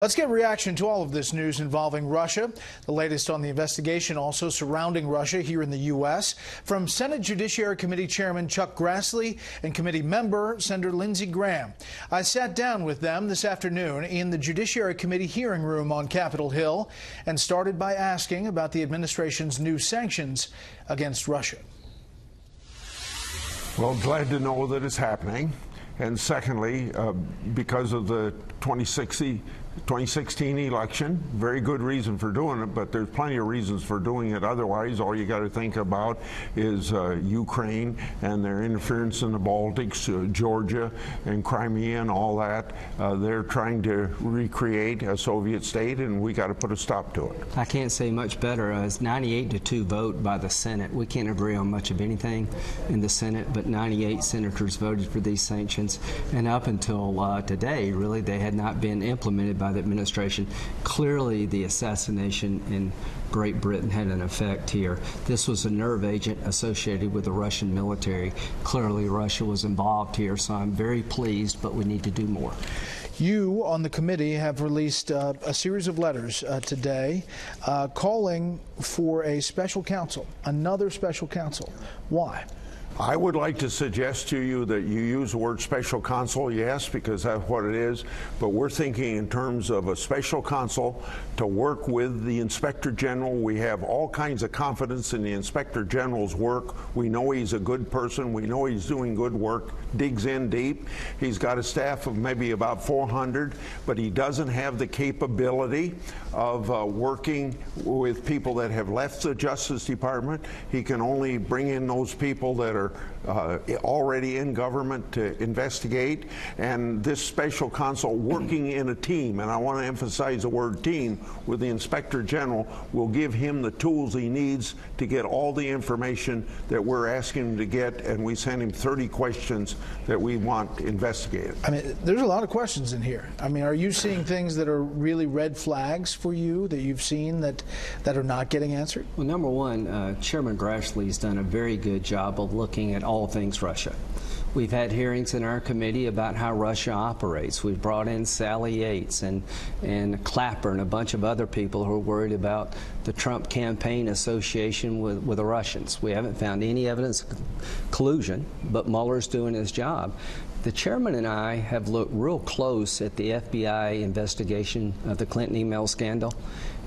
Let's get reaction to all of this news involving Russia. The latest on the investigation also surrounding Russia here in the U.S. From Senate Judiciary Committee Chairman Chuck Grassley and committee member Senator Lindsey Graham. I sat down with them this afternoon in the Judiciary Committee hearing room on Capitol Hill and started by asking about the administration's new sanctions against Russia. Well, glad to know that it's happening. And secondly, because of the 2016 election, very good reason for doing it, but there's plenty of reasons for doing it otherwise. All you got to think about is Ukraine and their interference in the Baltics, Georgia and Crimea and all that. They're trying to recreate a Soviet state, and we got to put a stop to it. I can't say much better. It's 98-2 vote by the Senate. We can't agree on much of anything in the Senate, but 98 senators voted for these sanctions. And up until today, really, they had not been implemented by the administration. Clearly, the assassination in Great Britain had an effect here. This was a nerve agent associated with the Russian military. Clearly, Russia was involved here, so I'm very pleased, but we need to do more. You on the committee have released a series of letters today calling for a special counsel, another special counsel. Why? I would like to suggest to you that you use the word special counsel, yes, because that's what it is, but we're thinking in terms of a special counsel to work with the Inspector General. We have all kinds of confidence in the Inspector General's work. We know he's a good person. We know he's doing good work, digs in deep. He's got a staff of maybe about 400, but he doesn't have the capability of working with people that have left the Justice Department. He can only bring in those people that are already in government to investigate, and this special counsel working in a team, and I want to emphasize the word team, with the Inspector General will give him the tools he needs to get all the information that we're asking him to get, and we send him 30 questions that we want investigated. I mean, there's a lot of questions in here. I mean, are you seeing things that are really red flags for you that you've seen that are not getting answered? Well, number one, Chairman Grassley's done a very good job of looking at all things Russia. We've had hearings in our committee about how Russia operates. We've brought in Sally Yates and Clapper and a bunch of other people who are worried about the Trump campaign association with the Russians. We haven't found any evidence of collusion, but Mueller's doing his job. The chairman and I have looked real close at the FBI investigation of the Clinton email scandal,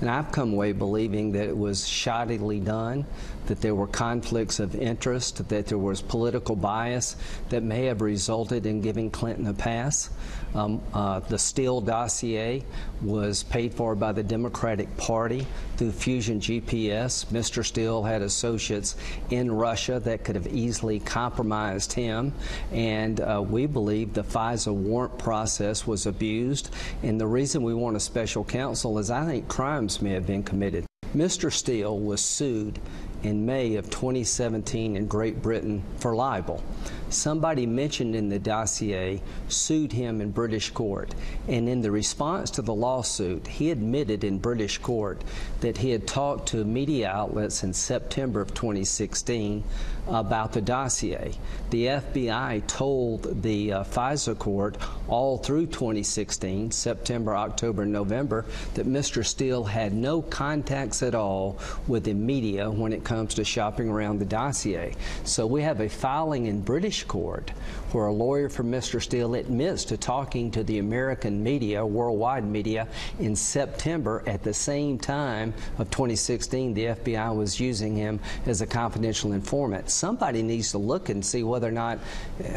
and I've come away believing that it was shoddily done, that there were conflicts of interest, that there was political bias that may have resulted in giving Clinton a pass. The Steele dossier was paid for by the Democratic Party through Fusion GPS. Mr. Steele had associates in Russia that could have easily compromised him, and we believe the FISA warrant process was abused. And the reason we want a special counsel is I think crimes may have been committed. Mr. Steele was sued in May of 2017 in Great Britain for libel. Somebody mentioned in the dossier sued him in British court, and in the response to the lawsuit, he admitted in British court that he had talked to media outlets in September of 2016 about the dossier. The FBI told the FISA court all through 2016, September, October, and November, that Mr. Steele had no contacts at all with the media when it comes to shopping around the dossier. So we have a filing in British court where a lawyer for Mr. Steele admits to talking to the American media, worldwide media, in September at the same time of 2016 the FBI was using him as a confidential informant. Somebody needs to look and see whether or not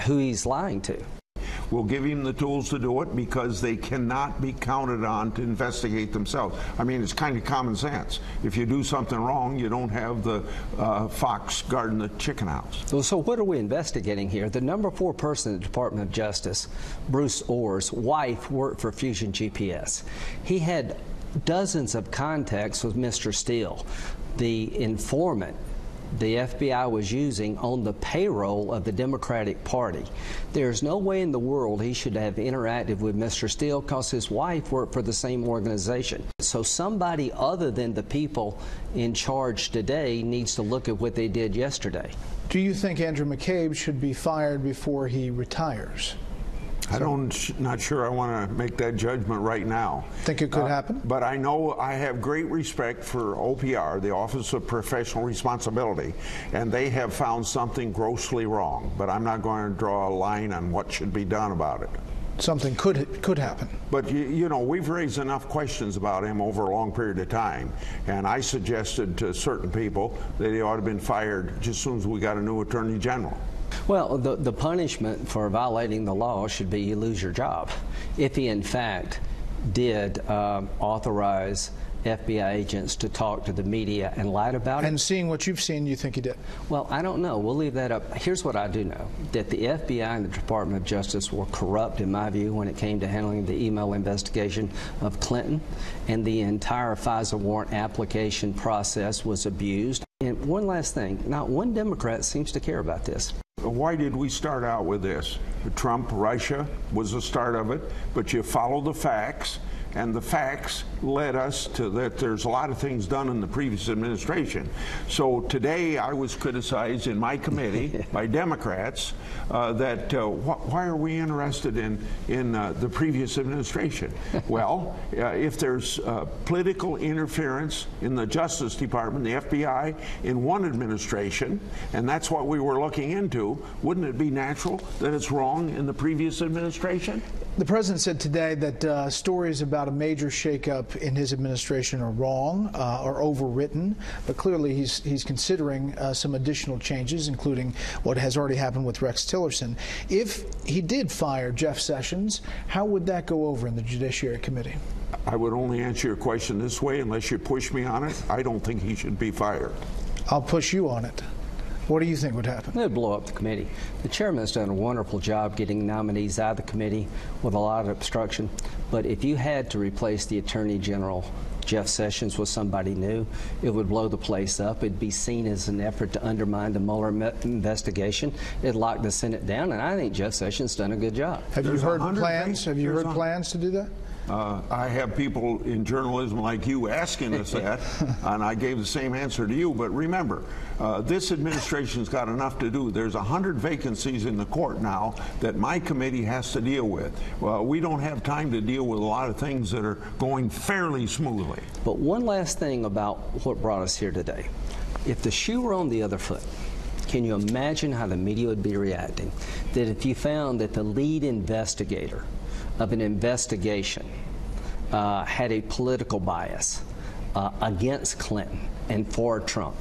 who he's lying to. We'll give him the tools to do it because they cannot be counted on to investigate themselves. I mean, it's kind of common sense. If you do something wrong, you don't have the fox guarding the chicken house. So what are we investigating here? The number 4 person in the Department of Justice, Bruce Orr's wife, worked for Fusion GPS. He had dozens of contacts with Mr. Steele. The informant the FBI was using on the payroll of the Democratic Party. There's no way in the world he should have interacted with Mr. Steele because his wife worked for the same organization. So somebody other than the people in charge today needs to look at what they did yesterday. Do you think Andrew McCabe should be fired before he retires? Not sure I want to make that judgment right now. Think it could happen? But I know I have great respect for OPR, the Office of Professional Responsibility, and they have found something grossly wrong. But I'm not going to draw a line on what should be done about it. Something could happen. But you know, we've raised enough questions about him over a long period of time, and I suggested to certain people that he ought to have been fired just as soon as we got a new Attorney General. Well, the punishment for violating the law should be you lose your job. If he in fact did authorize FBI agents to talk to the media and lied about it. And seeing what you've seen, you think he did? Well, I don't know. We'll leave that up. Here's what I do know, that the FBI and the Department of Justice were corrupt, in my view, when it came to handling the email investigation of Clinton, and the entire FISA warrant application process was abused. And one last thing, not one Democrat seems to care about this. Why did we start out with this? Trump, Russia was the start of it, but you follow the facts, and the facts led us to that there's a lot of things done in the previous administration. So today I was criticized in my committee by Democrats that why are we interested in the previous administration? Well, if there's political interference in the Justice Department, the FBI, in one administration, and that's what we were looking into, wouldn't it be natural that it's wrong in the previous administration? The president said today that stories about a major shakeup in his administration are wrong, or overwritten, but clearly he's considering some additional changes, including what has already happened with Rex Tillerson. If he did fire Jeff Sessions, how would that go over in the Judiciary Committee? I would only answer your question this way, unless you push me on it. I don't think he should be fired. I'll push you on it. What do you think would happen? It would blow up the committee. The chairman has done a wonderful job getting nominees out of the committee with a lot of obstruction. But if you had to replace the Attorney General, Jeff Sessions, with somebody new, it would blow the place up. It'd be seen as an effort to undermine the Mueller investigation. It'd lock the Senate down, and I think Jeff Sessions done a good job. Have you heard plans? Have you heard plans to do that? I have people in journalism like you asking us that, and I gave the same answer to you. But remember, this administration's got enough to do. There's 100 vacancies in the court now that my committee has to deal with. Well, we don't have time to deal with a lot of things that are going fairly smoothly. But one last thing about what brought us here today. If the shoe were on the other foot, can you imagine how the media would be reacting? That if you found that the lead investigator of an investigation had a political bias against Clinton and for Trump,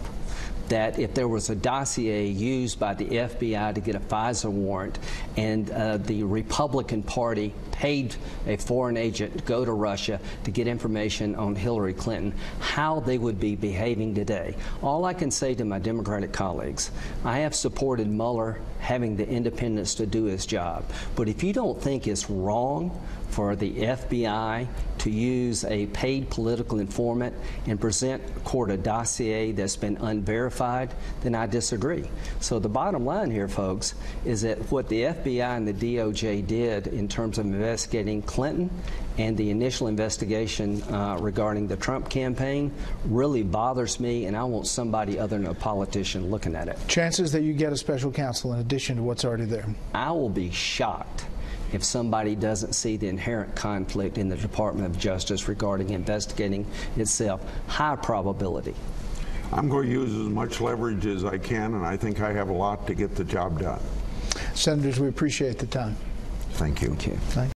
that if there was a dossier used by the FBI to get a FISA warrant and the Republican Party paid a foreign agent to go to Russia to get information on Hillary Clinton, how they would be behaving today. All I can say to my Democratic colleagues, I have supported Mueller having the independence to do his job. But if you don't think it's wrong for the FBI to use a paid political informant and present court a dossier that's been unverified, then I disagree. So the bottom line here, folks, is that what the FBI and the DOJ did in terms of investigating Clinton and the initial investigation regarding the Trump campaign really bothers me, and I want somebody other than a politician looking at it. Chances that you get a special counsel in addition to what's already there? I will be shocked if somebody doesn't see the inherent conflict in the Department of Justice regarding investigating itself. High probability. I'm going to use as much leverage as I can, and I think I have a lot to get the job done. Senators, we appreciate the time. Thank you. Thank you.